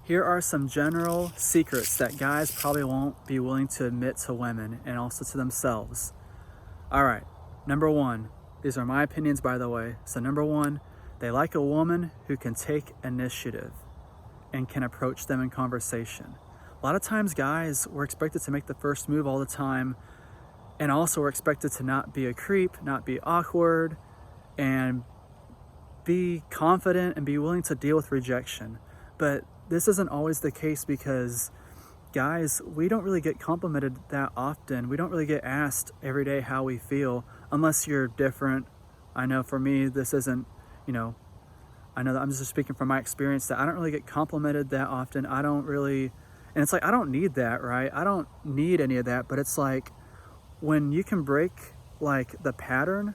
Here are some general secrets that guys probably won't be willing to admit to women and also to themselves. All right, number one, these are my opinions, by the way. So number one, they like a woman who can take initiative and can approach them in conversation. A lot of times guys, we're expected to make the first move all the time, and also we're expected to not be a creep, not be awkward, and be confident and be willing to deal with rejection. But this isn't always the case, because guys, we don't really get complimented that often. We don't really get asked every day how we feel, unless you're different. I know for me, this isn't, I know that I'm just speaking from my experience, that I don't really get complimented that often. I don't really, and it's like, I don't need that, right? I don't need any of that. But it's like, when you can break like the pattern,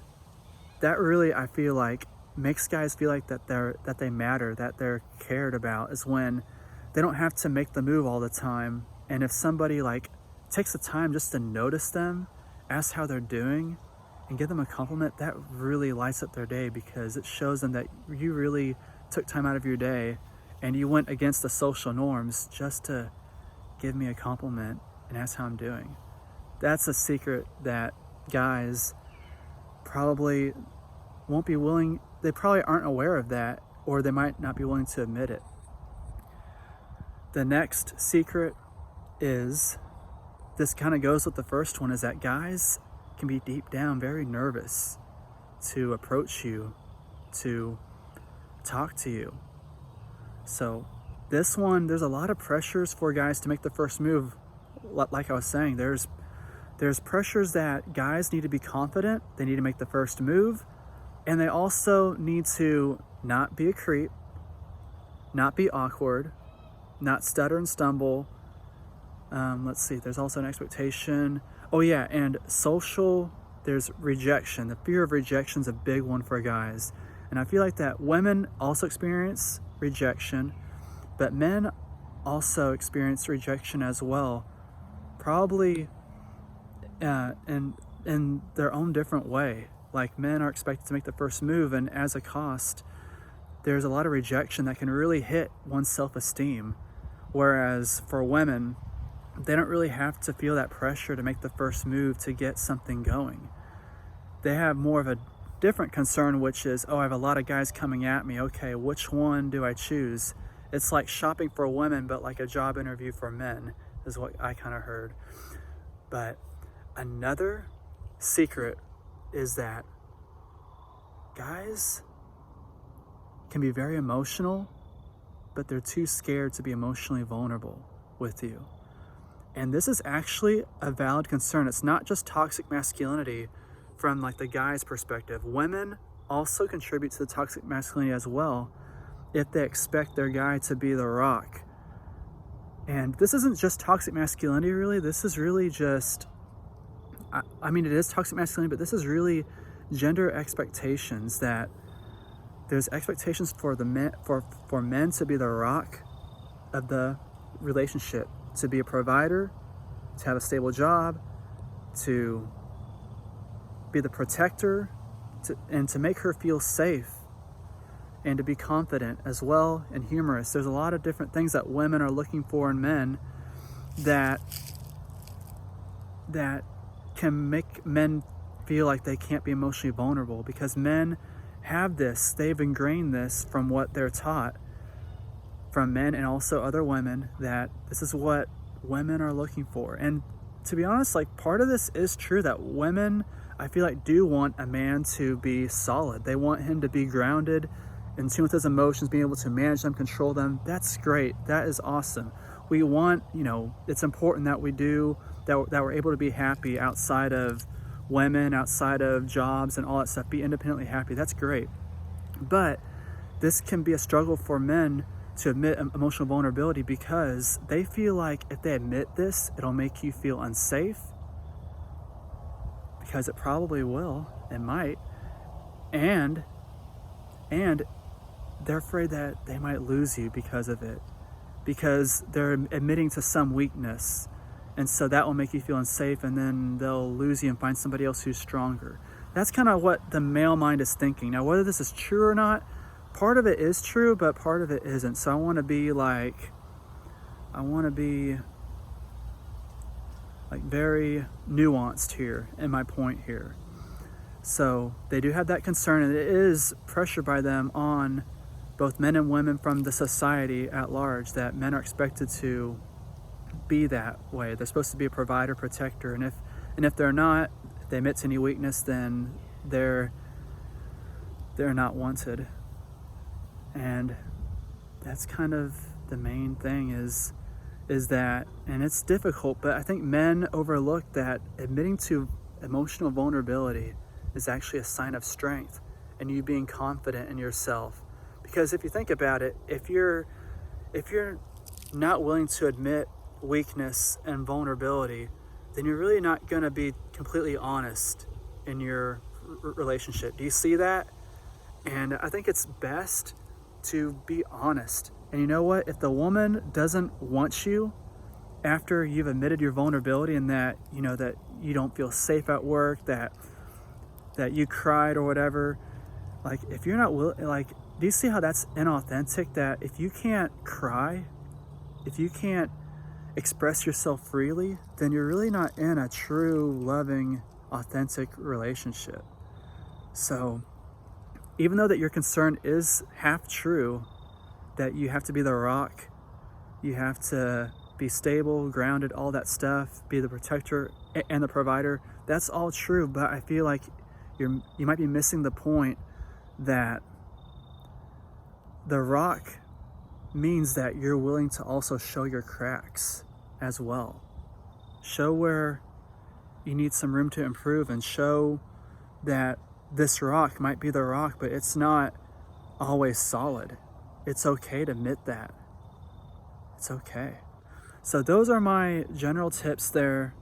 that really, I feel like, makes guys feel like that they matter, that they're cared about, is when they don't have to make the move all the time. And if somebody like takes the time just to notice them, ask how they're doing, and give them a compliment, that really lights up their day, because it shows them that you really took time out of your day and you went against the social norms just to give me a compliment and ask how I'm doing. That's a secret that guys probably won't be willing, they probably aren't aware of that, or they might not be willing to admit it. The next secret is, this kind of goes with the first one, is that guys can be deep down very nervous to approach you, to talk to you. So this one, there's a lot of pressures for guys to make the first move. Like I was saying, there's pressures that guys need to be confident, they need to make the first move, and they also need to not be a creep, not be awkward, not stutter and stumble. Let's see, there's also an expectation. Oh yeah, and social, there's rejection. The fear of rejection is a big one for guys. And I feel like that women also experience rejection, but men also experience rejection as well. Probably in their own different way. Like, men are expected to make the first move, and as a cost, there's a lot of rejection that can really hit one's self-esteem. Whereas for women, they don't really have to feel that pressure to make the first move to get something going. They have more of a different concern, which is, oh, I have a lot of guys coming at me. Okay, which one do I choose? It's like shopping for women, but like a job interview for men, is what I kind of heard. But another secret is that guys can be very emotional, but they're too scared to be emotionally vulnerable with you. And this is actually a valid concern. It's not just toxic masculinity from like the guy's perspective. Women also contribute to the toxic masculinity as well, if they expect their guy to be the rock. And this isn't just toxic masculinity, really. This is really just, I mean, it is toxic masculinity, but this is really gender expectations, that there's expectations for the men, for men to be the rock of the relationship, to be a provider, to have a stable job, to be the protector, and to make her feel safe, and to be confident as well, and humorous. There's a lot of different things that women are looking for in men that can make men feel like they can't be emotionally vulnerable, because men have this, they've ingrained this from what they're taught from men and also other women, that this is what women are looking for. And to be honest, like, part of this is true, that women, I feel like, do want a man to be solid. They want him to be grounded, in tune with his emotions, being able to manage them, control them. That's great. That is awesome. We want, it's important that we do, that we're able to be happy outside of women, outside of jobs and all that stuff, be independently happy. That's great. But this can be a struggle for men to admit emotional vulnerability, because they feel like if they admit this, it'll make you feel unsafe, because it probably will, it might, and they're afraid that they might lose you because of it, because they're admitting to some weakness, and so that will make you feel unsafe, and then they'll lose you and find somebody else who's stronger. That's kind of what the male mind is thinking. Now, whether this is true or not, part of it is true, but part of it isn't. So I want to be like, want to be like very nuanced here in my point here. So they do have that concern, and it is pressure by them on both men and women from the society at large, that men are expected to be that way. They're supposed to be a provider, protector, and if they're not, if they admit to any weakness, then they're not wanted. And that's kind of the main thing is that, and it's difficult, but I think men overlook that admitting to emotional vulnerability is actually a sign of strength and you being confident in yourself. Because if you think about it, if you're not willing to admit weakness and vulnerability, then you're really not going to be completely honest in your relationship. Do you see that? And I think it's best to be honest. And you know what? If the woman doesn't want you after you've admitted your vulnerability and that, you know, that you don't feel safe at work, that you cried or whatever, like if you're not willing, like, do you see how that's inauthentic? That if you can't cry, if you can't express yourself freely, then you're really not in a true, loving, authentic relationship. So even though that your concern is half true, that you have to be the rock, you have to be stable, grounded, all that stuff, be the protector and the provider, that's all true, but I feel like you might be missing the point that the rock means that you're willing to also show your cracks as well. Show where you need some room to improve, and show that this rock might be the rock, but it's not always solid. It's okay to admit that. It's okay. So those are my general tips there.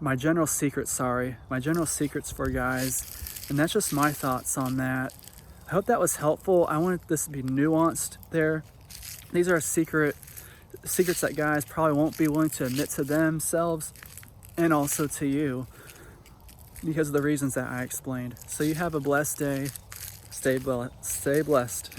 My general secrets for guys. And that's just my thoughts on that. I hope that was helpful. I wanted this to be nuanced there. These are secrets that guys probably won't be willing to admit to themselves and also to you because of the reasons that I explained. So you have a blessed day. Stay blessed.